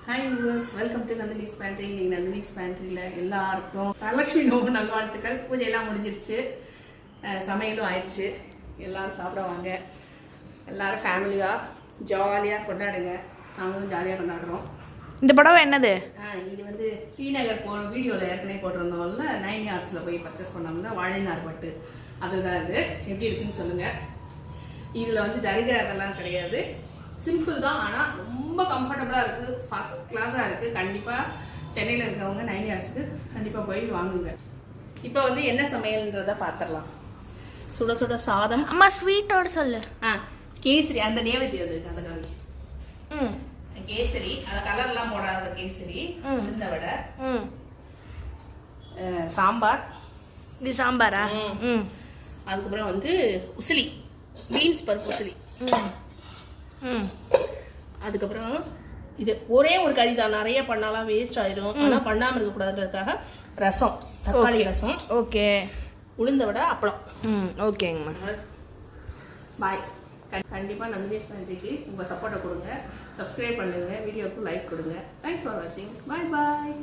Hi viewers, welcome to Nandini's Pantry. இன்னைக்கு Nandini's Pantryல எல்லாருக்கும் வரலட்சுமி நோம்பு நல்வாழ்த்துக்கள். பூஜை எல்லாம் முடிஞ்சிருச்சு, சமையலும் ஆயிடுச்சு. எல்லாரும் சாப்பிட வாங்க. எல்லாரும் ஃபேமிலியா ஜாலியா கொண்டாடுங்க. நாங்களும் ஜாலியா கொண்டாடுறோம். இந்த படம் என்னது? இது வந்து டி நகர் போன வீடியோவில் ஏற்கனவே போட்டிருந்தோம்ல, 9 Yardsல போய் பர்ச்சேஸ் பண்ணோம்னா வாழைநார் பட்டு, அதுதான் இது. எப்படி இருக்குன்னு சொல்லுங்க. இதில் வந்து ஜரிகை அதெல்லாம் கிடையாது, சிம்பிள் தான். ஆனால் ரொம்ப கம்ஃபர்டபுளாக இருக்குது, ஃபர்ஸ்ட் கிளாஸாக இருக்குது. கண்டிப்பாக சென்னையில் இருக்கவங்க 9 Yardsக்கு கண்டிப்பாக போய் வாங்குங்க. இப்போ வந்து என்ன சமையல்ன்றதை பார்த்துடலாம். சுட சுட சாதம். அம்மா ஸ்வீட்டோட சொல்லு. கேசரி, அந்த நேவேத்தியம் அது அதுக்காக கேசரி, அந்த கலர்லாம் போடாத கேசரி, இந்த வடை, சாம்பார். இது சாம்பாரா? அதுக்கப்புறம் வந்து உசிலி, பீன்ஸ் பருப்பு உசிலி. அதுக்கப்புறம் இது ஒரே ஒரு கறி தான், நிறைய பண்ணாலாம் வேஸ்ட் ஆயிடும். ஆனால் பண்ணாமல் இருக்கக்கூடாதுன்றதுக்காக ரசம், தக்காளி ரசம். ஓகே. உளுந்த வடை, அப்பளம். ஓகேங்கம்மா. பாய். கண்டிப்பாக நந்தினிஸ் பேண்ட்ரிக்கு உங்கள் சப்போர்ட்டை கொடுங்க, சப்ஸ்கிரைப் பண்ணுங்கள், வீடியோவுக்கு லைக் கொடுங்க. தேங்க்ஸ் ஃபார் வாட்சிங். பாய் பாய்.